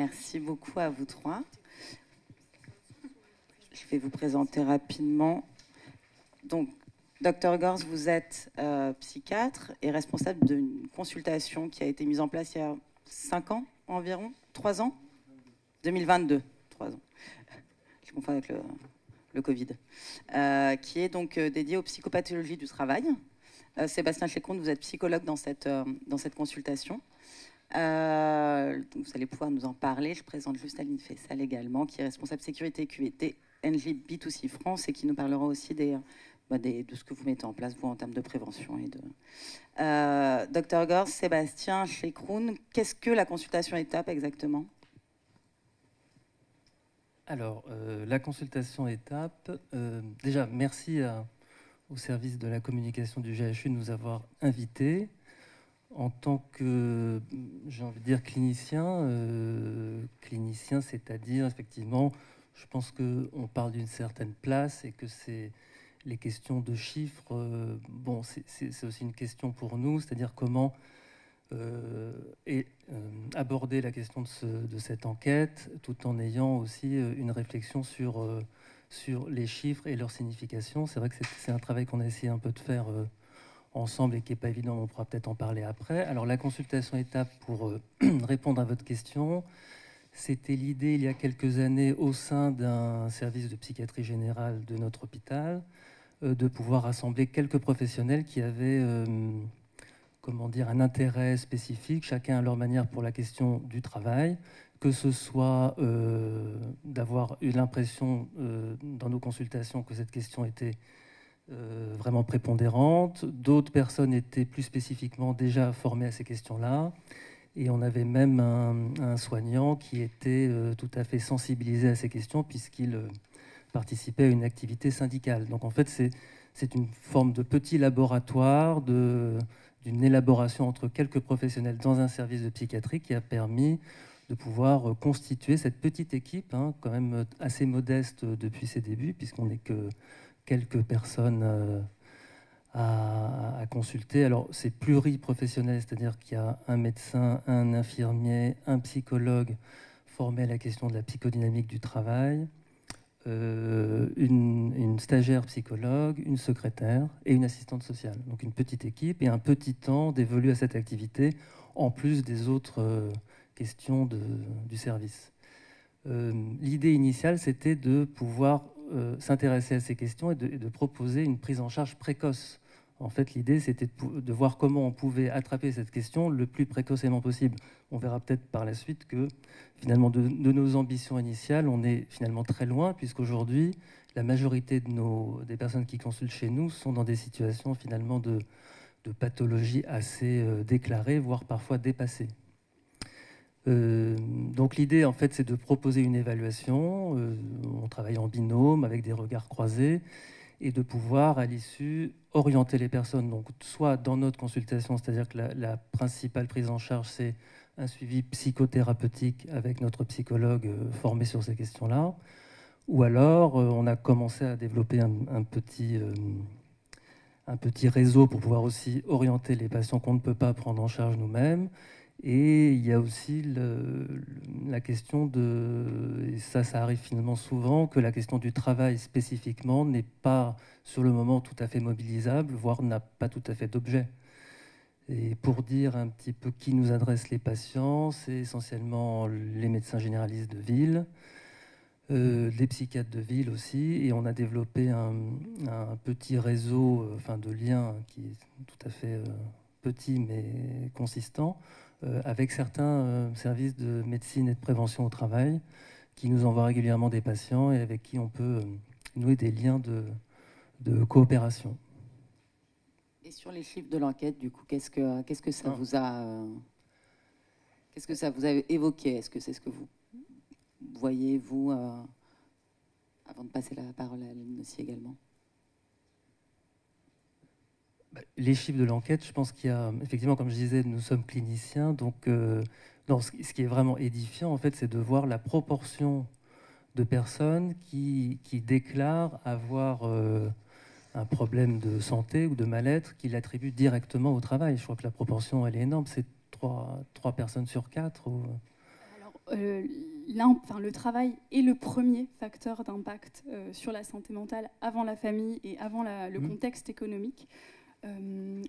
Merci beaucoup à vous trois. Je vais vous présenter rapidement. Donc, Dr Gors, vous êtes psychiatre et responsable d'une consultation qui a été mise en place il y a 5 ans environ, 3 ans 2022, 3 ans. Je confonds avec le Covid. Qui est donc dédiée aux psychopathologies du travail. Sébastien Schlecomte, vous êtes psychologue dans cette consultation. Donc vous allez pouvoir nous en parler. Je présente juste Aline Fessal également, qui est responsable sécurité QVT NJ B2C France et qui nous parlera aussi de ce que vous mettez en place, vous, en termes de prévention. Dr Gors, Sébastien Schlecomte, qu'est-ce que la consultation étape exactement? Alors, la consultation étape, déjà, merci au service de la communication du GHU de nous avoir invités. En tant que, j'ai envie de dire, clinicien, c'est-à-dire, effectivement, je pense qu'on parle d'une certaine place et que c'est les questions de chiffres, bon, c'est aussi une question pour nous, c'est-à-dire comment aborder la question de cette enquête, tout en ayant aussi une réflexion sur les chiffres et leur signification. C'est vrai que c'est un travail qu'on a essayé un peu de faire ensemble et qui n'est pas évident, on pourra peut-être en parler après. Alors la consultation étape, pour répondre à votre question, c'était l'idée il y a quelques années au sein d'un service de psychiatrie générale de notre hôpital de pouvoir rassembler quelques professionnels qui avaient comment dire, un intérêt spécifique, chacun à leur manière, pour la question du travail, que ce soit d'avoir eu l'impression dans nos consultations que cette question était vraiment prépondérante. D'autres personnes étaient plus spécifiquement déjà formées à ces questions-là. Et on avait même un soignant qui était tout à fait sensibilisé à ces questions puisqu'il participait à une activité syndicale. Donc en fait, c'est une forme de petit laboratoire d'une élaboration entre quelques professionnels dans un service de psychiatrie qui a permis de pouvoir constituer cette petite équipe, hein, quand même assez modeste depuis ses débuts, puisqu'on n'est que quelques personnes à consulter. Alors, c'est pluriprofessionnel, c'est-à-dire qu'il y a un médecin, un infirmier, un psychologue formé à la question de la psychodynamique du travail, une stagiaire psychologue, une secrétaire et une assistante sociale. Donc, une petite équipe et un petit temps dévolu à cette activité, en plus des autres questions du service. L'idée initiale, c'était de pouvoir s'intéresser à ces questions et de proposer une prise en charge précoce. En fait, l'idée, c'était de voir comment on pouvait attraper cette question le plus précocement possible. On verra peut-être par la suite que, finalement, de nos ambitions initiales, on est finalement très loin, puisqu'aujourd'hui, la majorité des personnes qui consultent chez nous sont dans des situations, finalement, de pathologie assez déclarées, voire parfois dépassées. Donc l'idée, en fait, c'est de proposer une évaluation. On travaille en binôme avec des regards croisés et de pouvoir, à l'issue, orienter les personnes. Donc, soit dans notre consultation, c'est-à-dire que la principale prise en charge, c'est un suivi psychothérapeutique avec notre psychologue formé sur ces questions-là. Ou alors, on a commencé à développer un petit réseau pour pouvoir aussi orienter les patients qu'on ne peut pas prendre en charge nous-mêmes. Et il y a aussi la question et ça arrive finalement souvent, que la question du travail spécifiquement n'est pas sur le moment tout à fait mobilisable, voire n'a pas tout à fait d'objet. Et pour dire un petit peu qui nous adresse les patients, c'est essentiellement les médecins généralistes de ville, les psychiatres de ville aussi, et on a développé un petit réseau de liens qui est tout à fait petit mais consistant, avec certains services de médecine et de prévention au travail qui nous envoient régulièrement des patients et avec qui on peut nouer des liens de coopération. Et sur les chiffres de l'enquête, du coup, qu'est-ce que ça vous a évoqué? Est-ce que c'est ce que vous voyez, vous, avant de passer la parole à Aline aussi également? Les chiffres de l'enquête, je pense qu'il y a, effectivement, comme je disais, nous sommes cliniciens, donc ce qui est vraiment édifiant, en fait, c'est de voir la proportion de personnes qui déclarent avoir un problème de santé ou de mal-être, qui l'attribuent directement au travail. Je crois que la proportion, elle est énorme, c'est 3 personnes sur 4. le travail est le premier facteur d'impact sur la santé mentale avant la famille et avant le contexte économique.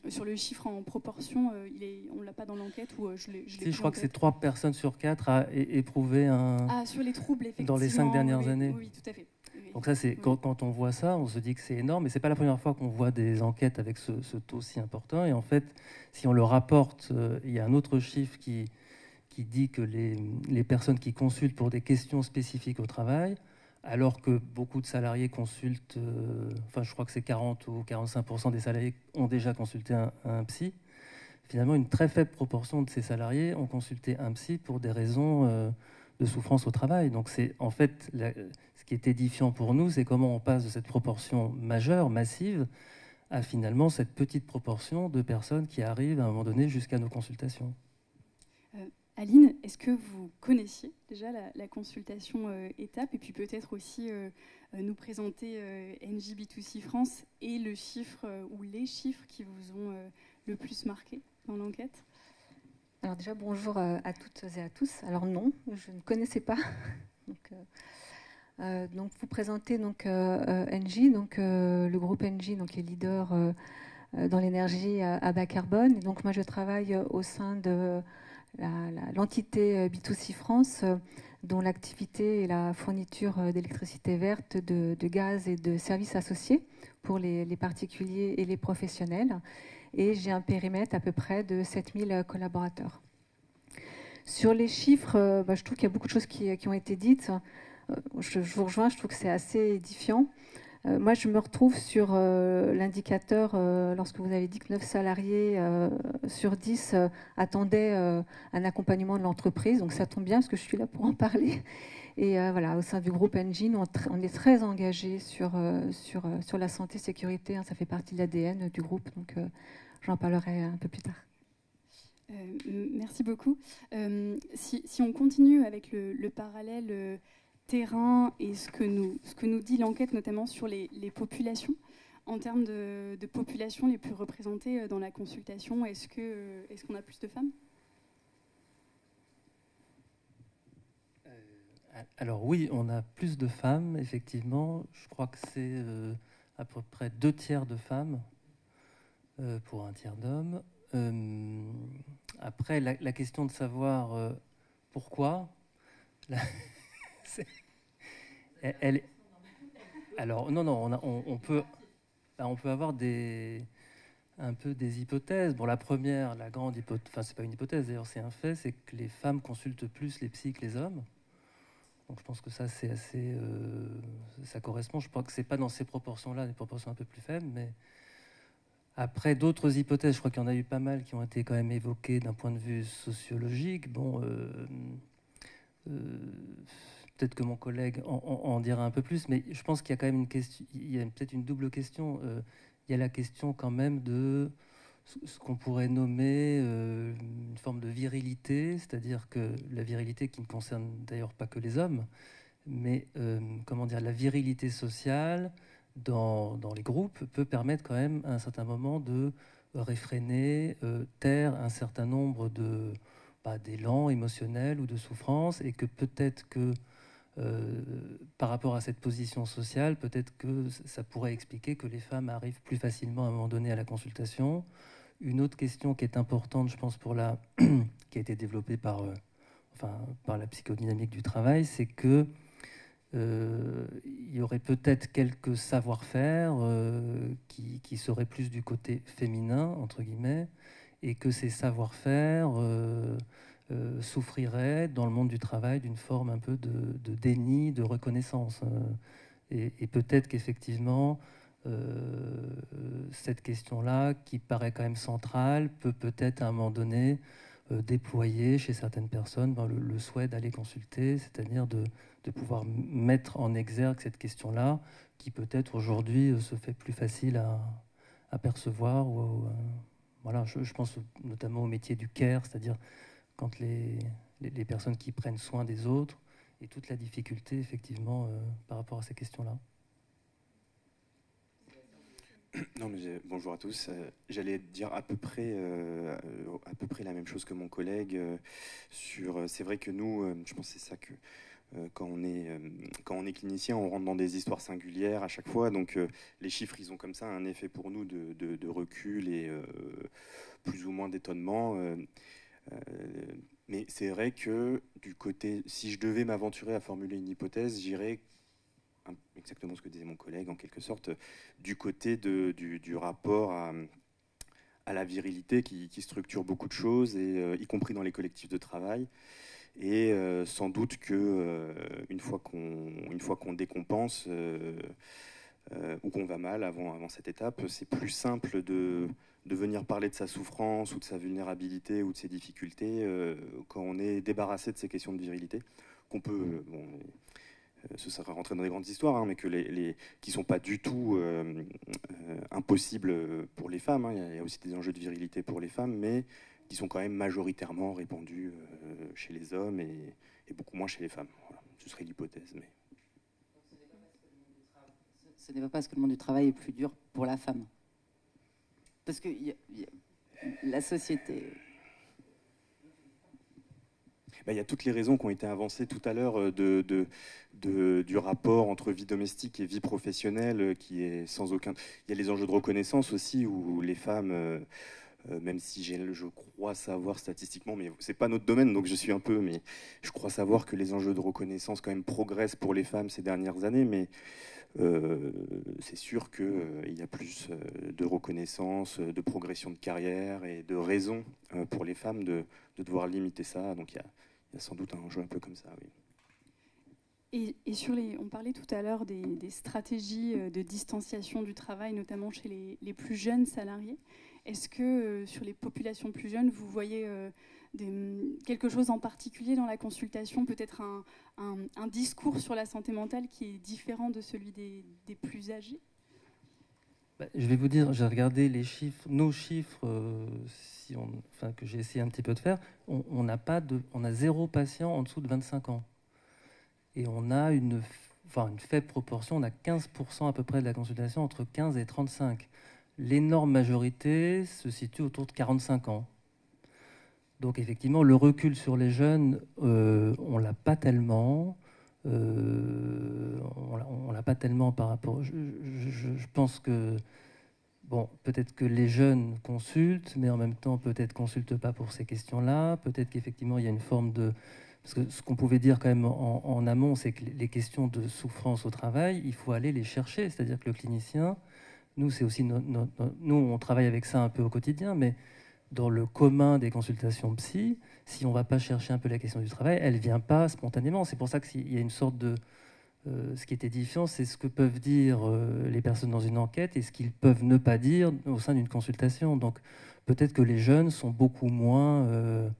Sur le chiffre en proportion, on ne l'a pas dans l'enquête où je l'ai. Si, je crois que c'est 3 personnes sur 4 à éprouver sur les troubles, effectivement. Dans les 5 dernières années. Oui, tout à fait. Oui. Donc ça, c'est quand on voit ça, on se dit que c'est énorme, mais c'est pas la première fois qu'on voit des enquêtes avec ce taux si important. Et en fait, si on le rapporte, il y a un autre chiffre qui dit que les personnes qui consultent pour des questions spécifiques au travail, alors que beaucoup de salariés consultent, je crois que c'est 40 ou 45% des salariés ont déjà consulté un psy. Finalement, une très faible proportion de ces salariés ont consulté un psy pour des raisons de souffrance au travail. Donc c'est en fait ce qui est édifiant pour nous, c'est comment on passe de cette proportion majeure, massive, à finalement cette petite proportion de personnes qui arrivent à un moment donné jusqu'à nos consultations. Aline, est-ce que vous connaissiez déjà la consultation étape, et puis peut-être aussi nous présenter NJ-B2C France et le chiffre ou les chiffres qui vous ont le plus marqué dans l'enquête? Alors déjà, bonjour à toutes et à tous. Alors non, je ne connaissais pas. Donc vous présentez NJ, le groupe NJ est leader dans l'énergie à bas carbone. Et donc moi je travaille au sein de l'entité B2C France, dont l'activité est la fourniture d'électricité verte, de gaz et de services associés pour les particuliers et les professionnels. Et j'ai un périmètre à peu près de 7000 collaborateurs. Sur les chiffres, je trouve qu'il y a beaucoup de choses qui ont été dites. Je vous rejoins, je trouve que c'est assez édifiant. Moi, je me retrouve sur l'indicateur, lorsque vous avez dit que 9 salariés sur 10 attendaient un accompagnement de l'entreprise. Donc ça tombe bien, parce que je suis là pour en parler. Et voilà, au sein du groupe Engine, on est très engagé sur la santé-sécurité. Ça fait partie de l'ADN du groupe, donc j'en parlerai un peu plus tard. Merci beaucoup. Si on continue avec le parallèle terrain et ce que nous dit l'enquête, notamment sur les populations, en termes de populations les plus représentées dans la consultation, est-ce qu'on a plus de femmes? Alors oui, on a plus de femmes, effectivement. Je crois que c'est à peu près 2 tiers de femmes pour 1 tiers d'hommes. Après, la question de savoir pourquoi, alors non, on peut avoir un peu des hypothèses. Bon, la première, la grande hypothèse, enfin c'est pas une hypothèse d'ailleurs, c'est un fait, c'est que les femmes consultent plus les psys que les hommes. Donc je pense que ça c'est assez, ça correspond. Je crois que c'est pas dans ces proportions-là, des proportions un peu plus faibles, mais après, d'autres hypothèses, je crois qu'il y en a eu pas mal qui ont été quand même évoquées d'un point de vue sociologique. Bon, peut-être que mon collègue en dira un peu plus, mais je pense qu'il y a quand même une question, il y a peut-être une double question. Il y a la question quand même de ce qu'on pourrait nommer une forme de virilité, c'est-à-dire que la virilité qui ne concerne d'ailleurs pas que les hommes, mais la virilité sociale dans les groupes peut permettre quand même à un certain moment de réfréner, taire un certain nombre d'élan émotionnels ou de souffrances, et que peut-être que par rapport à cette position sociale, peut-être que ça pourrait expliquer que les femmes arrivent plus facilement à un moment donné à la consultation. Une autre question qui est importante, je pense, qui a été développée par la psychodynamique du travail, c'est que il y aurait peut-être quelques savoir-faire qui seraient plus du côté féminin, entre guillemets, et que ces savoir-faire souffriraient dans le monde du travail d'une forme un peu de déni, de reconnaissance. Et peut-être qu'effectivement, cette question-là, qui paraît quand même centrale, peut-être à un moment donné déployer chez certaines personnes le souhait d'aller consulter, c'est-à-dire de pouvoir mettre en exergue cette question-là, qui peut-être aujourd'hui se fait plus facile à percevoir. Voilà, je pense notamment au métier du care, c'est-à-dire quand les personnes qui prennent soin des autres, et toute la difficulté, effectivement, par rapport à ces questions-là. Non, mais bonjour à tous. J'allais dire à peu près la même chose que mon collègue. C'est vrai que nous, je pense que c'est ça que quand on est clinicien, on rentre dans des histoires singulières à chaque fois. Donc les chiffres, ils ont comme ça un effet pour nous de recul et plus ou moins d'étonnement. Mais c'est vrai que du côté, si je devais m'aventurer à formuler une hypothèse, j'irais exactement ce que disait mon collègue, en quelque sorte, du côté du rapport à la virilité qui structure beaucoup de choses, et, y compris dans les collectifs de travail. Et sans doute que une fois qu'on décompense ou qu'on va mal avant cette étape, c'est plus simple de venir parler de sa souffrance ou de sa vulnérabilité ou de ses difficultés quand on est débarrassé de ces questions de virilité, qu'on peut... bon, ce serait rentrer dans des grandes histoires, hein, mais qui ne sont pas du tout impossibles pour les femmes. Hein. Il y a aussi des enjeux de virilité pour les femmes, mais qui sont quand même majoritairement répandus chez les hommes et beaucoup moins chez les femmes. Voilà. Ce serait l'hypothèse. Mais... Ce n'est pas parce que le monde du travail est plus dur pour la femme. Parce que la société... Il y a toutes les raisons qui ont été avancées tout à l'heure du rapport entre vie domestique et vie professionnelle qui est sans aucun... Il y a les enjeux de reconnaissance aussi où les femmes, même si je crois savoir statistiquement, mais c'est pas notre domaine donc je suis un peu, mais je crois savoir que les enjeux de reconnaissance quand même progressent pour les femmes ces dernières années, mais c'est sûr qu'il y a plus de reconnaissance, de progression de carrière et de raisons pour les femmes de devoir limiter ça, donc il y a sans doute un enjeu un peu comme ça, oui. Et on parlait tout à l'heure des stratégies de distanciation du travail, notamment chez les plus jeunes salariés. Est-ce que sur les populations plus jeunes, vous voyez quelque chose en particulier dans la consultation, peut-être un discours sur la santé mentale qui est différent de celui des plus âgés ? Je vais vous dire, j'ai regardé les chiffres, nos chiffres, que j'ai essayé un petit peu de faire. On a 0 patient en dessous de 25 ans. Et on a une faible proportion, on a 15% à peu près de la consultation entre 15 et 35. L'énorme majorité se situe autour de 45 ans. Donc effectivement, le recul sur les jeunes, on l'a pas tellement. On l'a pas tellement par rapport... Je pense que... Bon, peut-être que les jeunes consultent, mais en même temps, peut-être consultent pas pour ces questions-là. Peut-être qu'effectivement, il y a une forme de... Parce que ce qu'on pouvait dire quand même en amont, c'est que les questions de souffrance au travail, il faut aller les chercher. C'est-à-dire que le clinicien, nous, c'est aussi nous, on travaille avec ça un peu au quotidien, mais dans le commun des consultations psy, si on ne va pas chercher un peu la question du travail, elle ne vient pas spontanément. C'est pour ça qu'il y a une sorte de... ce qui est édifiant, c'est ce que peuvent dire les personnes dans une enquête et ce qu'ils peuvent ne pas dire au sein d'une consultation. Donc peut-être que les jeunes sont beaucoup moins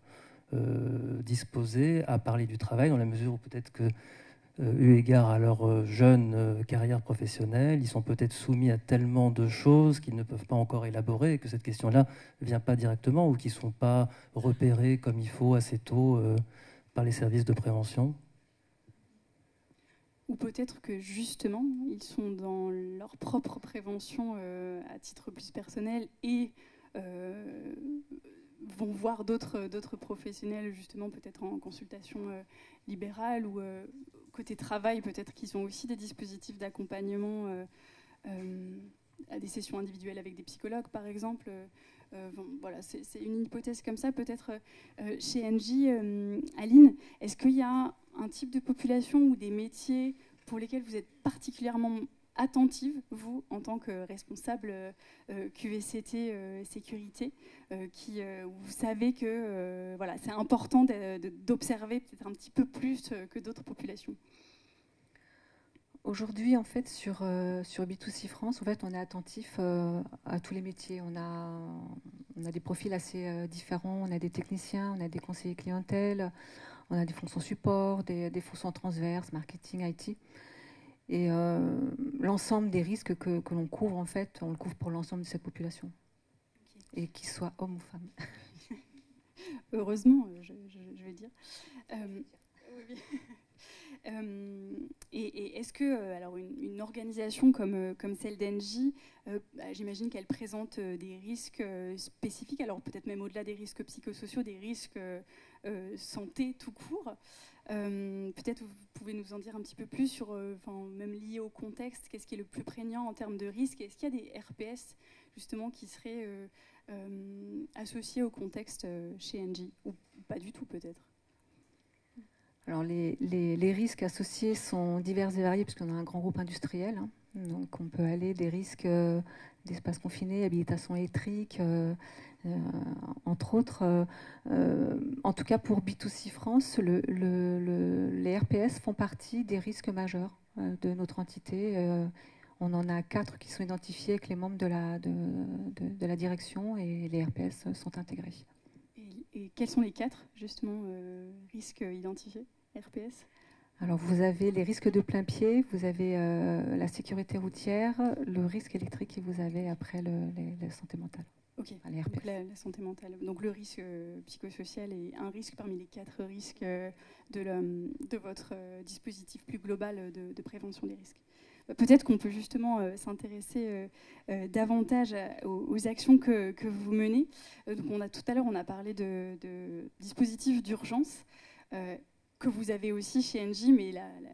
disposés à parler du travail, dans la mesure où peut-être que, eu égard à leur jeune carrière professionnelle, ils sont peut-être soumis à tellement de choses qu'ils ne peuvent pas encore élaborer et que cette question-là ne vient pas directement ou qu'ils ne sont pas repérés comme il faut assez tôt par les services de prévention. Ou peut-être que justement, ils sont dans leur propre prévention à titre plus personnel et vont voir d'autres professionnels, justement, peut-être en consultation libérale ou côté travail, peut-être qu'ils ont aussi des dispositifs d'accompagnement à des sessions individuelles avec des psychologues, par exemple. Voilà, c'est une hypothèse comme ça. Peut-être chez NJ, Aline, est-ce qu'il y a un type de population ou des métiers pour lesquels vous êtes particulièrement attentive, vous, en tant que responsable QVCT sécurité, vous savez que voilà, c'est important d'observer peut-être un petit peu plus que d'autres populations? Aujourd'hui, en fait, sur B2C France, en fait, on est attentif à tous les métiers. On a des profils assez différents. On a des techniciens, on a des conseillers clientèle, on a des fonctions support, des fonctions transverses, marketing, IT. Et l'ensemble des risques que l'on couvre, en fait, on le couvre pour l'ensemble de cette population. Okay. Et qu'ils soient hommes ou femmes. Heureusement, je vais dire. Oui. Et est-ce que alors une organisation comme celle d'Engie, j'imagine qu'elle présente des risques spécifiques, alors peut-être même au-delà des risques psychosociaux, des risques santé tout court. Peut-être vous pouvez nous en dire un petit peu plus sur, même lié au contexte, qu'est-ce qui est le plus prégnant en termes de risques? Est-ce qu'il y a des RPS justement qui seraient associés au contexte chez Engie, ou pas du tout peut-être? Alors les risques associés sont divers et variés puisqu'on a un grand groupe industriel. Hein. Donc on peut aller des risques d'espace confiné, habilitation électrique, entre autres. En tout cas pour B2C France, les RPS font partie des risques majeurs de notre entité. On en a 4 qui sont identifiés avec les membres de la direction et les RPS sont intégrés. Et quels sont les 4 justement risques identifiés, RPS? Alors vous avez les risques de plein pied, vous avez la sécurité routière, le risque électrique et vous avez après la santé mentale. Ok, enfin, les RPS. donc la santé mentale. Donc le risque psychosocial est un risque parmi les 4 risques de votre dispositif plus global de prévention des risques. Peut-être qu'on peut justement s'intéresser davantage aux actions que vous menez. Donc tout à l'heure, on a parlé de dispositifs d'urgence que vous avez aussi chez Engie, mais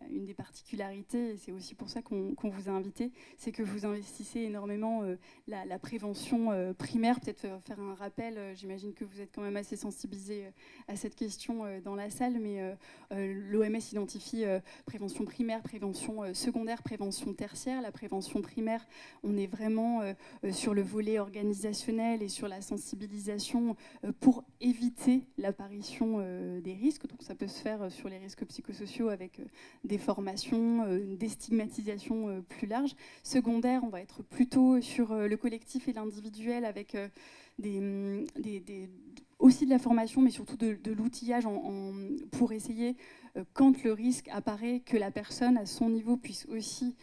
une des particularités, et c'est aussi pour ça qu'on vous a invité, c'est que vous investissez énormément la prévention primaire. Peut-être faire un rappel, j'imagine que vous êtes quand même assez sensibilisé à cette question dans la salle, mais l'OMS identifie prévention primaire, prévention secondaire, prévention tertiaire. La prévention primaire, on est vraiment sur le volet organisationnel et sur la sensibilisation pour éviter l'apparition des risques. Donc ça peut se faire sur les risques psychosociaux avec des formations, une déstigmatisation plus large. Secondaire, on va être plutôt sur le collectif et l'individuel avec aussi de la formation, mais surtout de l'outillage pour essayer, quand le risque apparaît, que la personne à son niveau puisse aussi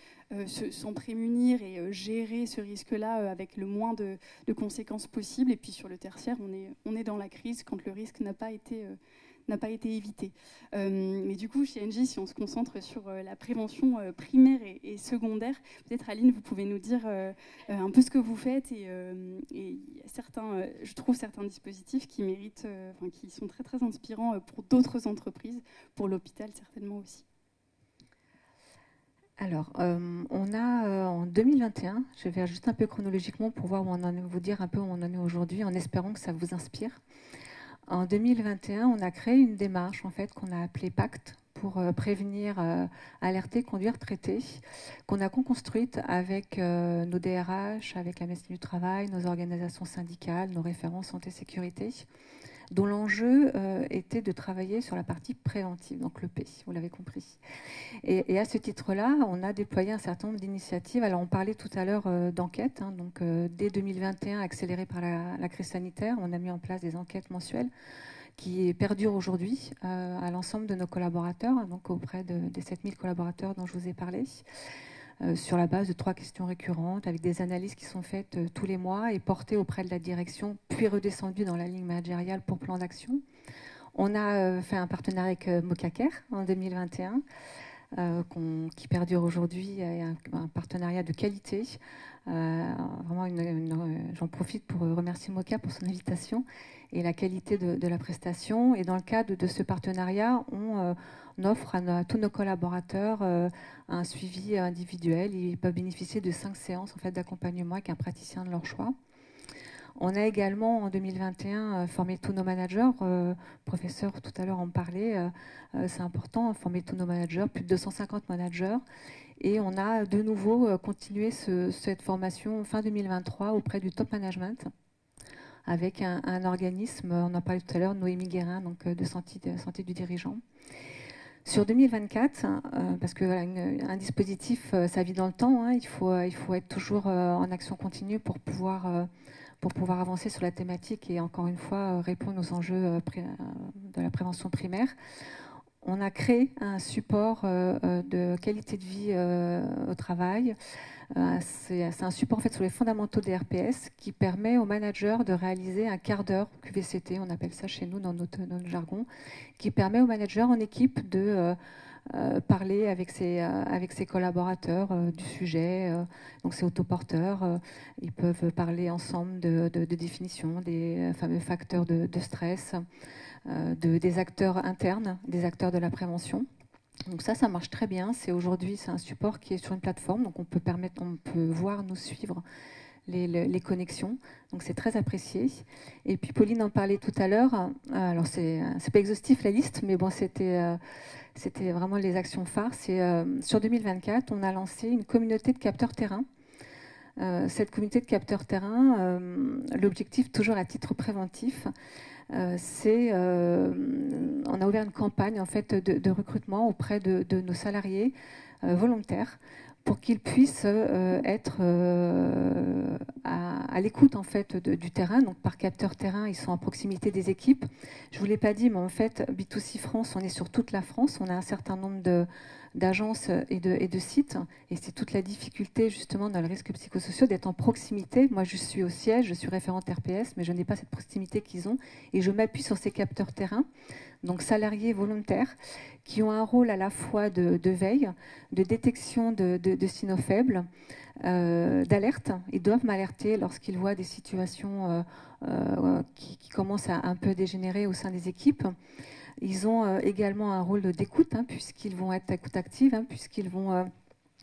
s'en prémunir et gérer ce risque-là avec le moins de conséquences possibles. Et puis sur le tertiaire, on est dans la crise quand le risque n'a pas été évité. Mais du coup, chez Engie, si on se concentre sur la prévention primaire et secondaire, peut-être Aline, vous pouvez nous dire un peu ce que vous faites et je trouve certains dispositifs qui méritent, qui sont très très inspirants pour d'autres entreprises, pour l'hôpital certainement aussi. Alors, on a en 2021, je vais juste un peu chronologiquement pour voir vous dire un peu où on en est aujourd'hui, en espérant que ça vous inspire. En 2021, on a créé une démarche en fait qu'on a appelée Pacte pour prévenir, alerter, conduire, traiter, qu'on a co-construite avec nos DRH, avec la médecine du travail, nos organisations syndicales, nos référents santé-sécurité, dont l'enjeu était de travailler sur la partie préventive, donc le P, vous l'avez compris. Et à ce titre-là, on a déployé un certain nombre d'initiatives. Alors, on parlait tout à l'heure d'enquêtes. Hein, donc, dès 2021, accéléré par la crise sanitaire, on a mis en place des enquêtes mensuelles qui perdurent aujourd'hui à l'ensemble de nos collaborateurs, hein, donc auprès des 7000 collaborateurs dont je vous ai parlé, sur la base de 3 questions récurrentes, avec des analyses qui sont faites tous les mois et portées auprès de la direction, puis redescendues dans la ligne managériale pour plan d'action. On a fait un partenariat avec Mocacare en 2021, qui perdure aujourd'hui, un partenariat de qualité. Vraiment, j'en profite pour remercier Moca pour son invitation et la qualité de la prestation. Et dans le cadre de ce partenariat, on offre à tous nos collaborateurs un suivi individuel. Ils peuvent bénéficier de 5 séances en fait, d'accompagnement avec un praticien de leur choix. On a également en 2021 formé tous nos managers. Professeur, tout à l'heure, en parlait. C'est important, former tous nos managers, plus de 250 managers. Et on a de nouveau continué cette formation fin 2023 auprès du top management avec un organisme, on en parlait tout à l'heure, Noémie Guérin, donc de santé du dirigeant. Sur 2024, parce que voilà, un dispositif, ça vit dans le temps, hein, il faut être toujours en action continue pour pouvoir avancer sur la thématique et encore une fois répondre aux enjeux de la prévention primaire. On a créé un support de qualité de vie au travail. C'est un support en fait, sur les fondamentaux des RPS qui permet aux managers de réaliser un quart d'heure QVCT, on appelle ça chez nous dans notre jargon, qui permet aux managers en équipe de parler avec ses collaborateurs du sujet. Donc c'est autoporteur. Ils peuvent parler ensemble de définition des fameux facteurs de stress, des acteurs internes, des acteurs de la prévention. Donc ça marche très bien. Aujourd'hui, c'est un support qui est sur une plateforme, donc on peut voir, nous suivre les connexions. Donc c'est très apprécié. Et puis Pauline en parlait tout à l'heure. Alors c'est pas exhaustif la liste, mais bon, c'était vraiment les actions phares. Sur 2024, on a lancé une communauté de capteurs terrain. Cette communauté de capteurs terrain, l'objectif, toujours à titre préventif, on a ouvert une campagne en fait de recrutement auprès de nos salariés volontaires pour qu'ils puissent être à l'écoute en fait du terrain. Donc par capteur terrain, ils sont à proximité des équipes. Je vous l'ai pas dit, mais en fait B2C France, on est sur toute la France. On a un certain nombre d'agences et de sites, et c'est toute la difficulté justement dans le risque psychosocial d'être en proximité. Moi, je suis au siège, je suis référente RPS, mais je n'ai pas cette proximité qu'ils ont, et je m'appuie sur ces capteurs terrain, donc salariés volontaires, qui ont un rôle à la fois de veille, de détection de signaux faibles, d'alerte. Ils doivent m'alerter lorsqu'ils voient des situations qui commencent à un peu dégénérer au sein des équipes. Ils ont également un rôle d'écoute, puisqu'ils vont être à écoute active, puisqu'ils vont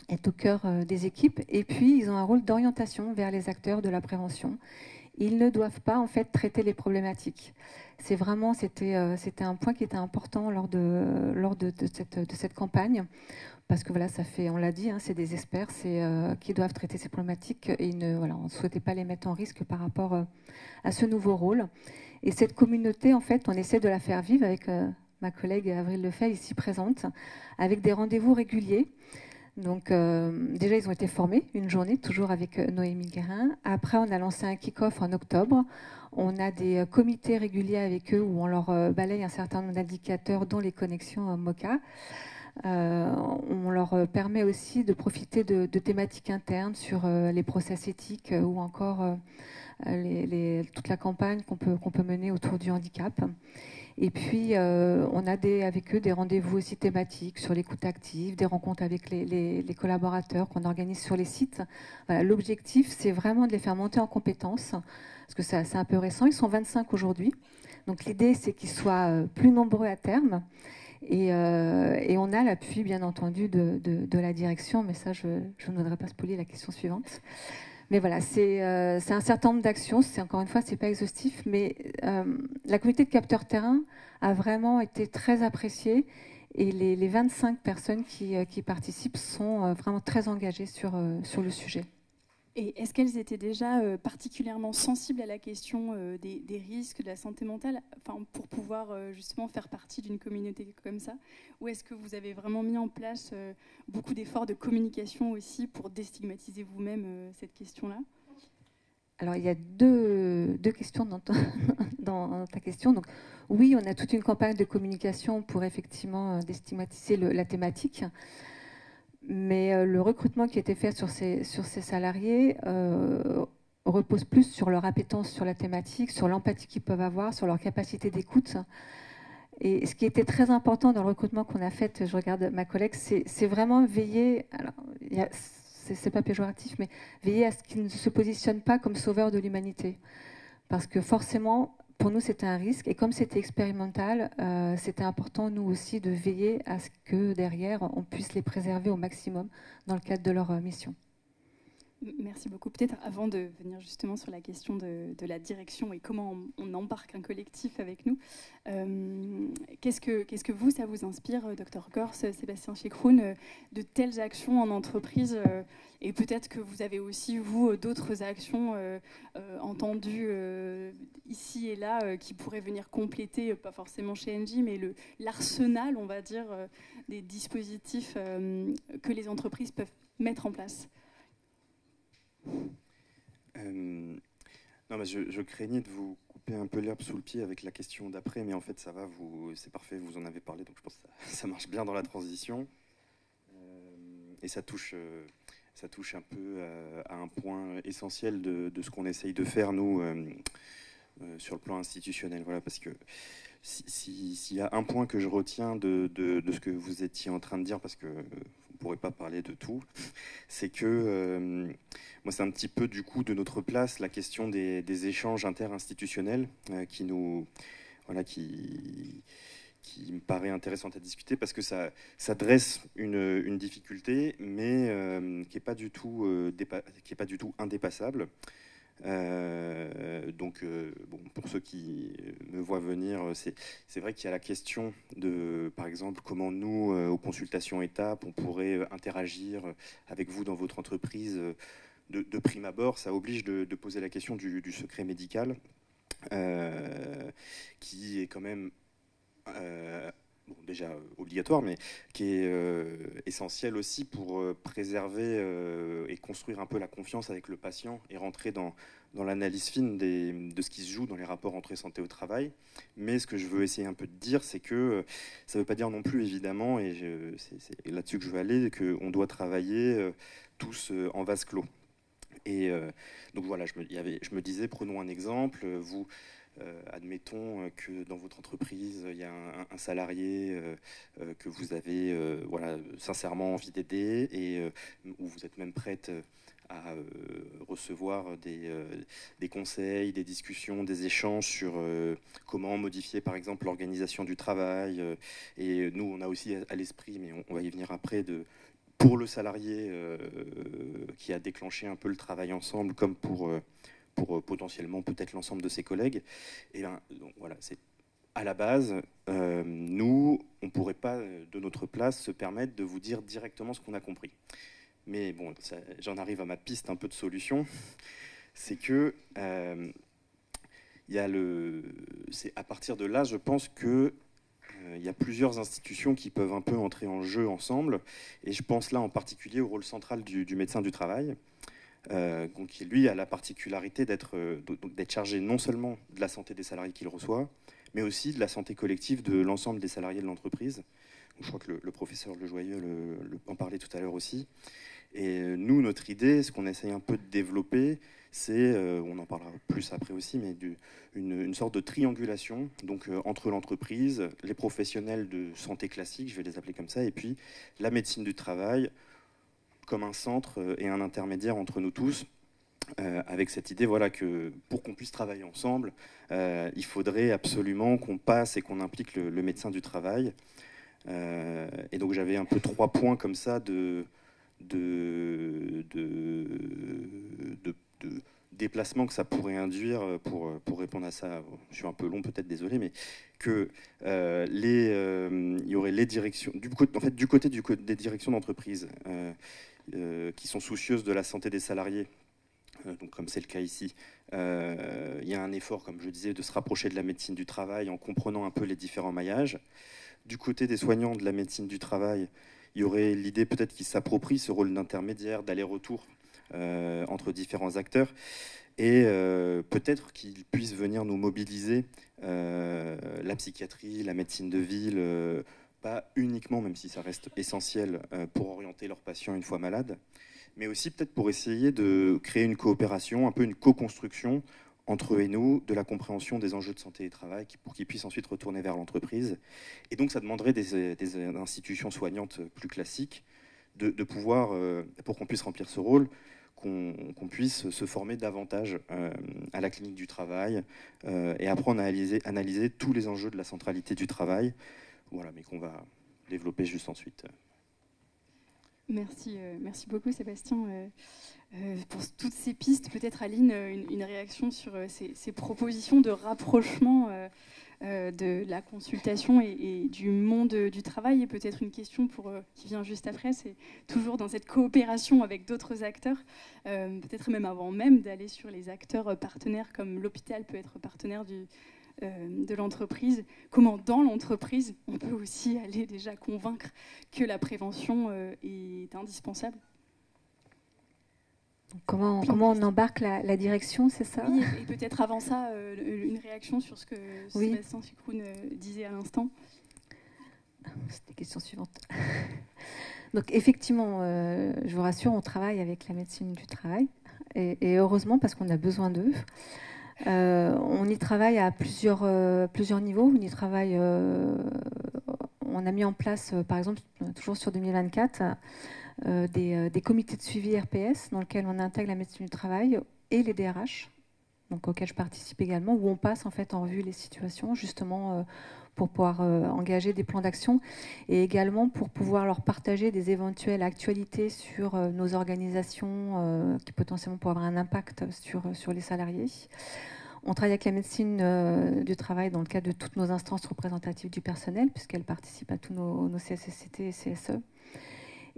être au cœur des équipes. Et puis, ils ont un rôle d'orientation vers les acteurs de la prévention. Ils ne doivent pas, en fait, traiter les problématiques. C'était un point qui était important lors de cette campagne. Parce que voilà, on l'a dit, c'est des experts qui doivent traiter ces problématiques, et on ne souhaitait pas les mettre en risque par rapport à ce nouveau rôle. Et cette communauté, en fait, on essaie de la faire vivre avec ma collègue Avril Lefebvre, ici présente, avec des rendez-vous réguliers. Donc déjà, ils ont été formés une journée, toujours avec Noémie Guérin. Après, on a lancé un kick-off en octobre. On a des comités réguliers avec eux où on leur balaye un certain nombre d'indicateurs, dont les connexions MOCA. On leur permet aussi de profiter de thématiques internes sur les process éthiques ou encore toute la campagne qu'on peut mener autour du handicap. Et puis, on a avec eux des rendez-vous aussi thématiques sur l'écoute active, des rencontres avec les collaborateurs qu'on organise sur les sites. Voilà, l'objectif, c'est vraiment de les faire monter en compétences, parce que c'est un peu récent. Ils sont 25 aujourd'hui. Donc l'idée, c'est qu'ils soient plus nombreux à terme. Et on a l'appui, bien entendu, de la direction. Mais ça, je ne voudrais pas spoiler la question suivante. Mais voilà, c'est un certain nombre d'actions. Encore une fois, ce n'est pas exhaustif, mais la communauté de capteurs terrain a vraiment été très appréciée, et les 25 personnes qui participent sont vraiment très engagées sur le sujet. Et est-ce qu'elles étaient déjà particulièrement sensibles à la question des risques, de la santé mentale, pour pouvoir justement faire partie d'une communauté comme ça? Ou est-ce que vous avez vraiment mis en place beaucoup d'efforts de communication aussi pour déstigmatiser vous-même cette question-là? Alors, il y a deux questions dans ta question. Donc, oui, on a toute une campagne de communication pour effectivement déstigmatiser la thématique. Mais le recrutement qui a été fait sur ces salariés repose plus sur leur appétence sur la thématique, sur l'empathie qu'ils peuvent avoir, sur leur capacité d'écoute. Et ce qui était très important dans le recrutement qu'on a fait, je regarde ma collègue, c'est vraiment veiller, alors c'est pas péjoratif, mais veiller à ce qu'ils ne se positionnent pas comme sauveurs de l'humanité. Parce que forcément, pour nous, c'était un risque. Et comme c'était expérimental, c'était important, nous aussi, de veiller à ce que derrière, on puisse les préserver au maximum dans le cadre de leur mission. Merci beaucoup. Peut-être avant de venir justement sur la question de la direction et comment on embarque un collectif avec nous, qu'est-ce que vous, ça vous inspire, Dr Gors, Sébastien Chekroun, de telles actions en entreprise, et peut-être que vous avez aussi, vous, d'autres actions entendues ici et là qui pourraient venir compléter, pas forcément chez Engie, mais l'arsenal, on va dire, des dispositifs que les entreprises peuvent mettre en place. Non, mais je craignais de vous couper un peu l'herbe sous le pied avec la question d'après, mais en fait ça va, c'est parfait, vous en avez parlé, donc je pense que ça marche bien dans la transition. Et ça touche un peu à un point essentiel de ce qu'on essaye de faire, nous, sur le plan institutionnel. Voilà, parce que s'il y a un point que je retiens de ce que vous étiez en train de dire, parce que vous ne pourrez pas parler de tout, c'est que moi, c'est un petit peu du coup de notre place la question des échanges interinstitutionnels qui me paraît intéressante à discuter, parce que ça dresse une difficulté, mais qui n'est pas du tout indépassable. Bon, pour ceux qui me voient venir, c'est vrai qu'il y a la question de, par exemple, comment nous, aux consultations étapes, on pourrait interagir avec vous dans votre entreprise de prime abord. Ça oblige de poser la question du secret médical, qui est quand même déjà obligatoire, mais qui est essentiel aussi pour préserver et construire un peu la confiance avec le patient et rentrer dans l'analyse fine de ce qui se joue dans les rapports entre santé au travail. Mais ce que je veux essayer un peu de dire, c'est que ça ne veut pas dire non plus, évidemment, et c'est là-dessus que je veux aller, qu'on doit travailler tous en vase clos. Et donc voilà, je me disais, prenons un exemple, vous... admettons que dans votre entreprise, il y a un salarié que vous avez sincèrement envie d'aider et où vous êtes même prête à recevoir des conseils, des discussions, des échanges sur comment modifier par exemple l'organisation du travail. Et nous, on a aussi à l'esprit, mais on va y venir après, pour le salarié qui a déclenché un peu le travail ensemble, comme pour potentiellement peut-être l'ensemble de ses collègues. Et ben, donc, voilà, c'est à la base, nous, on ne pourrait pas, de notre place, se permettre de vous dire directement ce qu'on a compris. Mais bon, j'en arrive à ma piste un peu de solution. C'est que c'est à partir de là, je pense que il y a plusieurs institutions qui peuvent un peu entrer en jeu ensemble. Et je pense là en particulier au rôle central du médecin du travail. Qui lui a la particularité d'être chargé non seulement de la santé des salariés qu'il reçoit, mais aussi de la santé collective de l'ensemble des salariés de l'entreprise. Je crois que le professeur Lejoyeux en parlait tout à l'heure aussi. Et nous, notre idée, ce qu'on essaye un peu de développer, c'est, on en parlera plus après aussi, mais une sorte de triangulation donc, entre l'entreprise, les professionnels de santé classique, je vais les appeler comme ça, et puis la médecine du travail, comme un centre et un intermédiaire entre nous tous, avec cette idée que pour qu'on puisse travailler ensemble, il faudrait absolument qu'on passe et qu'on implique le médecin du travail. Et donc j'avais un peu 3 points comme ça de déplacement que ça pourrait induire pour répondre à ça. Je suis un peu long peut-être, désolé, mais que il y aurait les directions, du côté des directions d'entreprise, qui sont soucieuses de la santé des salariés, donc comme c'est le cas ici, il y a un effort, comme je disais, de se rapprocher de la médecine du travail en comprenant un peu les différents maillages. Du côté des soignants de la médecine du travail, il y aurait l'idée peut-être qu'ils s'approprient ce rôle d'intermédiaire, d'aller-retour entre différents acteurs, et peut-être qu'ils puissent venir nous mobiliser la psychiatrie, la médecine de ville, pas uniquement, même si ça reste essentiel, pour orienter leurs patients une fois malades, mais aussi peut-être pour essayer de créer une coopération, un peu une co-construction entre eux et nous, de la compréhension des enjeux de santé et de travail, pour qu'ils puissent ensuite retourner vers l'entreprise. Et donc ça demanderait des institutions soignantes plus classiques de pouvoir, pour qu'on puisse remplir ce rôle, qu'on puisse se former davantage à la clinique du travail et apprendre à analyser tous les enjeux de la centralité du travail, voilà, mais qu'on va développer juste ensuite. Merci beaucoup Sébastien pour toutes ces pistes. Peut-être Aline, une réaction sur ces propositions de rapprochement de la consultation et du monde du travail, et peut-être une question qui vient juste après, c'est toujours dans cette coopération avec d'autres acteurs, peut-être même avant même d'aller sur les acteurs partenaires, comme l'hôpital peut être partenaire de l'entreprise, comment dans l'entreprise on peut aussi aller déjà convaincre que la prévention est indispensable. Comment on embarque la direction, c'est ça? Oui, et peut-être avant ça, une réaction sur ce que Sébastien Sucroun disait à l'instant. C'est la question suivante. Donc effectivement, je vous rassure, on travaille avec la médecine du travail, et heureusement parce qu'on a besoin d'eux. On y travaille à plusieurs niveaux. On a mis en place, par exemple, toujours sur 2024, des comités de suivi RPS dans lesquels on intègre la médecine du travail et les DRH, donc auxquels je participe également, où on passe en fait en revue les situations, justement pour pouvoir engager des plans d'action et également pour pouvoir leur partager des éventuelles actualités sur nos organisations qui potentiellement pourraient avoir un impact sur les salariés. On travaille avec la médecine du travail dans le cadre de toutes nos instances représentatives du personnel, puisqu'elles participent à tous nos CSSCT et CSE.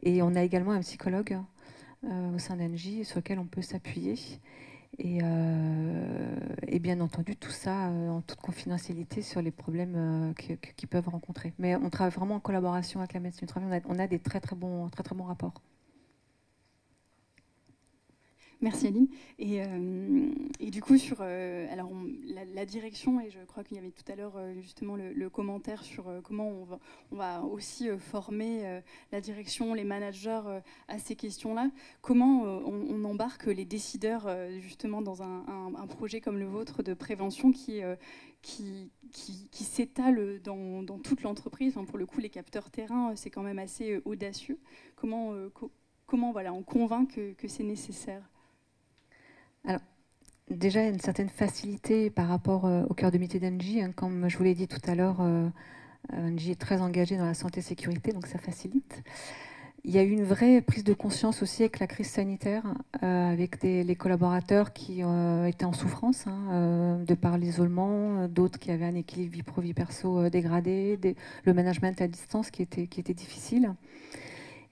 Et on a également un psychologue au sein d'Engie sur lequel on peut s'appuyer. Et bien entendu, tout ça en toute confidentialité sur les problèmes qu'ils peuvent rencontrer. Mais on travaille vraiment en collaboration avec la médecine du travail. On a des très très bons rapports. Merci Aline. Et du coup, sur la direction, et je crois qu'il y avait tout à l'heure justement le commentaire sur comment on va aussi former la direction, les managers à ces questions-là. Comment on embarque les décideurs justement dans un projet comme le vôtre de prévention qui s'étale dans toute l'entreprise. Enfin, pour le coup, les capteurs terrain, c'est quand même assez audacieux. Comment voilà, on convainc que c'est nécessaire? Alors, déjà, il y a une certaine facilité par rapport au cœur de métier d'Engie. Comme je vous l'ai dit tout à l'heure, Engie est très engagée dans la santé-sécurité, donc ça facilite. Il y a eu une vraie prise de conscience aussi avec la crise sanitaire, avec les collaborateurs qui étaient en souffrance de par l'isolement, d'autres qui avaient un équilibre vie pro-vie perso dégradé, le management à distance qui était difficile.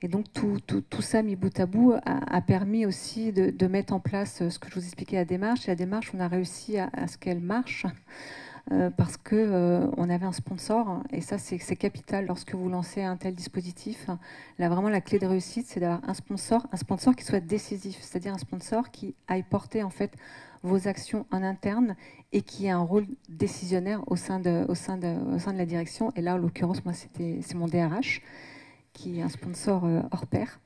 Et donc tout ça mis bout à bout a permis aussi de mettre en place ce que je vous expliquais, la démarche. Et la démarche, on a réussi à ce qu'elle marche parce qu'on avait un sponsor. Et ça, c'est capital lorsque vous lancez un tel dispositif. Là, vraiment, la clé de réussite, c'est d'avoir un sponsor qui soit décisif, c'est-à-dire un sponsor qui aille porter en fait vos actions en interne et qui ait un rôle décisionnaire au sein de la direction. Et là, en l'occurrence, moi, c'est mon DRH, qui est un sponsor hors pair.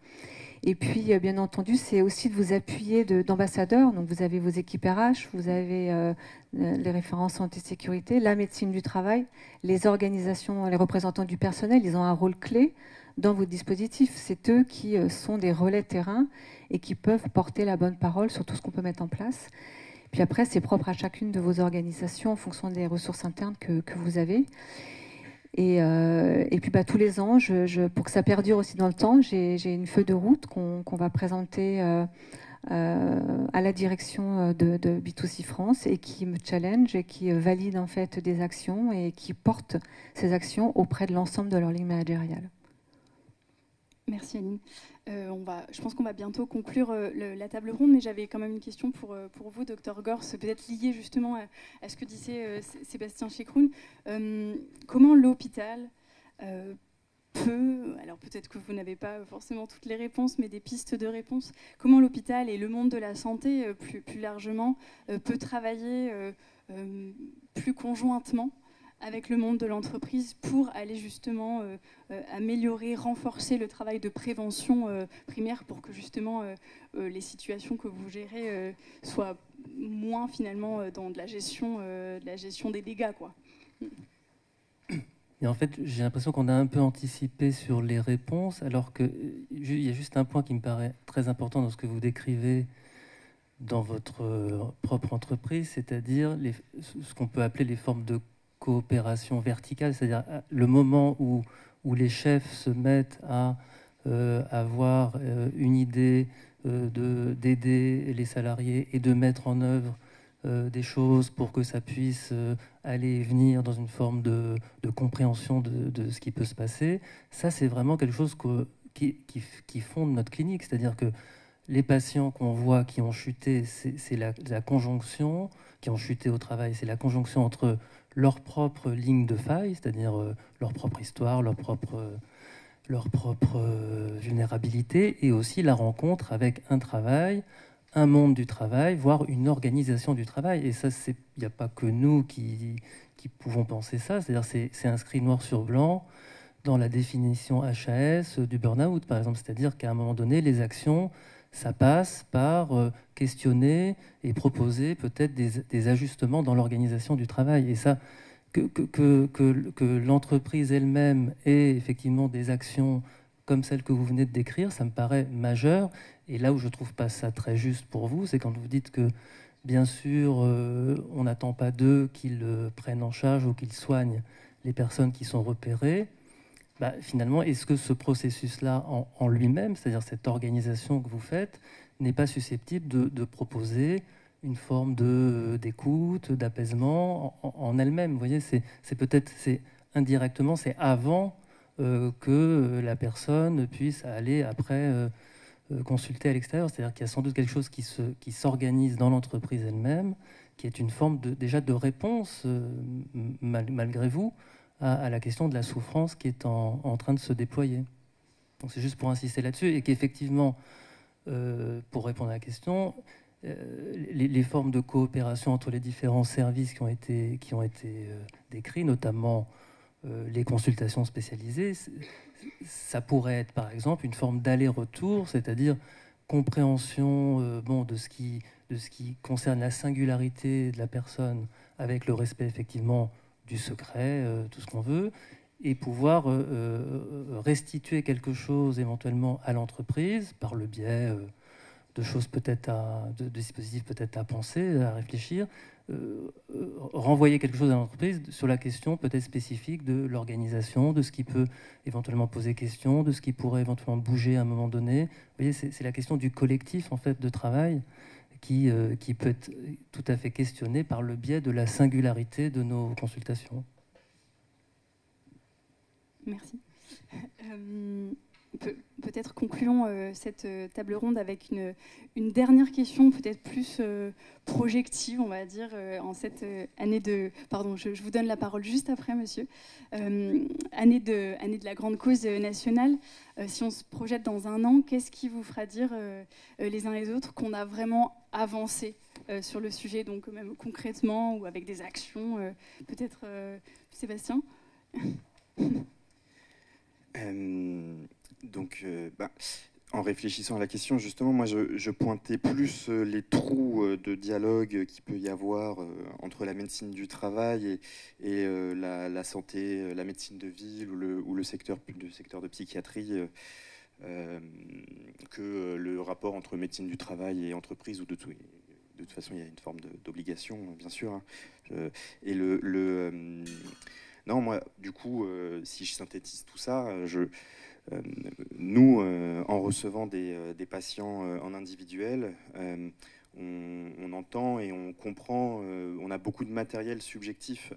Et puis, bien entendu, c'est aussi de vous appuyer d'ambassadeurs. Donc, vous avez vos équipes RH, vous avez les référents santé-sécurité, la médecine du travail, les organisations, les représentants du personnel, ils ont un rôle clé dans vos dispositifs. C'est eux qui sont des relais terrain et qui peuvent porter la bonne parole sur tout ce qu'on peut mettre en place. Puis après, c'est propre à chacune de vos organisations en fonction des ressources internes que vous avez. Et puis tous les ans, pour que ça perdure aussi dans le temps, j'ai une feuille de route qu'on va présenter à la direction de B2C France et qui me challenge et qui valide en fait des actions et qui porte ces actions auprès de l'ensemble de leur ligne managériale. Merci Aline. Je pense qu'on va bientôt conclure la table ronde, mais j'avais quand même une question pour vous, Dr Gors, peut-être liée justement à ce que disait Sébastien Chekroun. Comment l'hôpital peut, alors peut-être que vous n'avez pas forcément toutes les réponses, mais des pistes de réponse, comment l'hôpital et le monde de la santé, plus largement, peut travailler plus conjointement avec le monde de l'entreprise pour aller justement améliorer, renforcer le travail de prévention primaire pour que justement les situations que vous gérez soient moins finalement dans de la gestion des dégâts, quoi. Et en fait, j'ai l'impression qu'on a un peu anticipé sur les réponses, alors qu'il y a juste un point qui me paraît très important dans ce que vous décrivez dans votre propre entreprise, c'est-à-dire ce qu'on peut appeler les formes de coopération verticale, c'est-à-dire le moment où les chefs se mettent à avoir une idée d'aider les salariés et de mettre en œuvre des choses pour que ça puisse aller et venir dans une forme de compréhension de ce qui peut se passer. Ça, c'est vraiment quelque chose qui fonde notre clinique, c'est-à-dire que les patients qu'on voit qui ont chuté, c'est la conjonction, qui ont chuté au travail, c'est la conjonction entre leur propre ligne de faille, c'est-à-dire leur propre histoire, leur propre vulnérabilité, et aussi la rencontre avec un travail, un monde du travail, voire une organisation du travail. Et ça, il n'y a pas que nous qui pouvons penser ça, c'est-à-dire c'est inscrit noir sur blanc dans la définition HAS du burn-out, par exemple, c'est-à-dire qu'à un moment donné, les actions, ça passe par questionner et proposer peut-être des ajustements dans l'organisation du travail. Et ça, que l'entreprise elle-même ait effectivement des actions comme celles que vous venez de décrire, ça me paraît majeur. Et là où je ne trouve pas ça très juste pour vous, c'est quand vous dites que, bien sûr, on n'attend pas d'eux qu'ils prennent en charge ou qu'ils soignent les personnes qui sont repérées. Bah, finalement, est-ce que ce processus-là en lui-même, c'est-à-dire cette organisation que vous faites, n'est pas susceptible de proposer une forme d'écoute, d'apaisement en elle-même? Vous voyez, c'est peut-être, indirectement, c'est avant que la personne puisse aller après consulter à l'extérieur. C'est-à-dire qu'il y a sans doute quelque chose qui s'organise dans l'entreprise elle-même, qui est une forme déjà de réponse, malgré vous, à la question de la souffrance qui est en train de se déployer. Donc c'est juste pour insister là-dessus, et qu'effectivement, pour répondre à la question, les formes de coopération entre les différents services qui ont été décrits, notamment les consultations spécialisées, ça pourrait être par exemple une forme d'aller-retour, c'est-à-dire compréhension de ce qui concerne la singularité de la personne, avec le respect effectivement du secret, tout ce qu'on veut, et pouvoir restituer quelque chose éventuellement à l'entreprise par le biais de choses peut-être de dispositifs peut-être à penser, à réfléchir, renvoyer quelque chose à l'entreprise sur la question peut-être spécifique de l'organisation, de ce qui peut éventuellement poser question, de ce qui pourrait éventuellement bouger à un moment donné. Vous voyez, c'est la question du collectif en fait de travail qui peut être tout à fait questionné par le biais de la singularité de nos consultations. Merci. Peut-être concluons cette table ronde avec une dernière question, peut-être plus projective, on va dire, en cette année de... Pardon, je vous donne la parole juste après, monsieur. Année de la grande cause nationale. Si on se projette dans un an, qu'est-ce qui vous fera dire, les uns et les autres, qu'on a vraiment avancé sur le sujet, donc même concrètement ou avec des actions, peut-être Sébastien? En réfléchissant à la question, justement, moi, je pointais plus les trous de dialogue qu'il peut y avoir entre la médecine du travail et la santé, la médecine de ville ou le secteur de psychiatrie, que le rapport entre médecine du travail et entreprise, ou de toute façon, il y a une forme d'obligation, bien sûr. Hein. Non, moi, du coup, si je synthétise tout ça, nous, en recevant des patients en individuel, on entend et on comprend, on a beaucoup de matériel subjectif,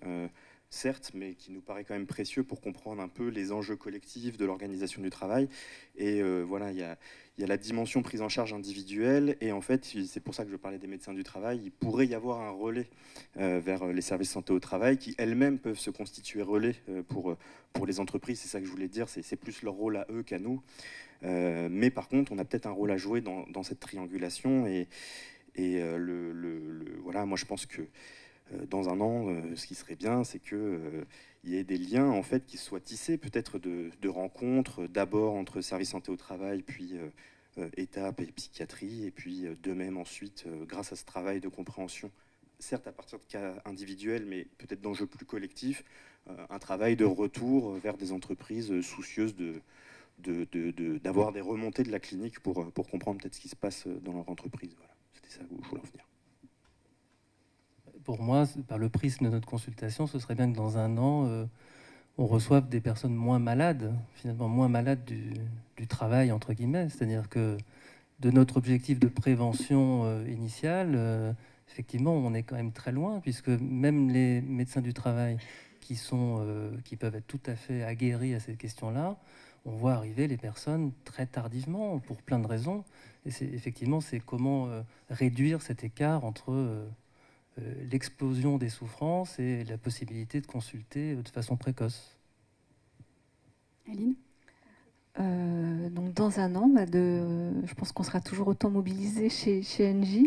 certes, mais qui nous paraît quand même précieux pour comprendre un peu les enjeux collectifs de l'organisation du travail. Et voilà, il y a la dimension prise en charge individuelle, et en fait, c'est pour ça que je parlais des médecins du travail, il pourrait y avoir un relais vers les services santé au travail, qui elles-mêmes peuvent se constituer relais pour les entreprises. C'est ça que je voulais dire, c'est plus leur rôle à eux qu'à nous. Mais par contre, on a peut-être un rôle à jouer dans cette triangulation, voilà, moi je pense que dans un an, ce qui serait bien, c'est qu'il y ait des liens en fait qui soient tissés, peut-être de rencontres, d'abord entre services santé au travail, puis étape et psychiatrie, et puis de même ensuite, grâce à ce travail de compréhension, certes à partir de cas individuels, mais peut-être d'enjeux plus collectifs, un travail de retour vers des entreprises soucieuses d'avoir des remontées de la clinique pour comprendre peut-être ce qui se passe dans leur entreprise. Voilà. C'était ça où je voulais en venir. Pour moi, par le prisme de notre consultation, ce serait bien que dans un an, on reçoive des personnes moins malades, finalement moins malades du travail, entre guillemets. C'est-à-dire que de notre objectif de prévention initiale, effectivement, on est quand même très loin, puisque même les médecins du travail qui peuvent être tout à fait aguerris à cette question-là, on voit arriver les personnes très tardivement, pour plein de raisons. Et effectivement, c'est comment réduire cet écart entre l'explosion des souffrances et la possibilité de consulter de façon précoce. Aline ? Donc dans un an, je pense qu'on sera toujours autant mobilisés chez NJ,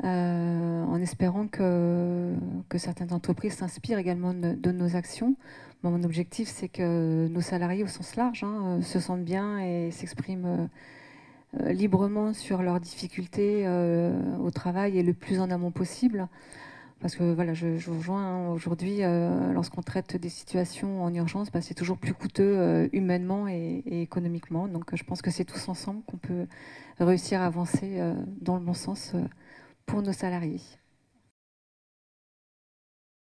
en espérant que certaines entreprises s'inspirent également de nos actions. Mon objectif, c'est que nos salariés, au sens large, se sentent bien et s'expriment librement sur leurs difficultés au travail et le plus en amont possible. Parce que voilà, je vous rejoins aujourd'hui, lorsqu'on traite des situations en urgence, c'est toujours plus coûteux humainement et économiquement. Donc je pense que c'est tous ensemble qu'on peut réussir à avancer dans le bon sens pour nos salariés.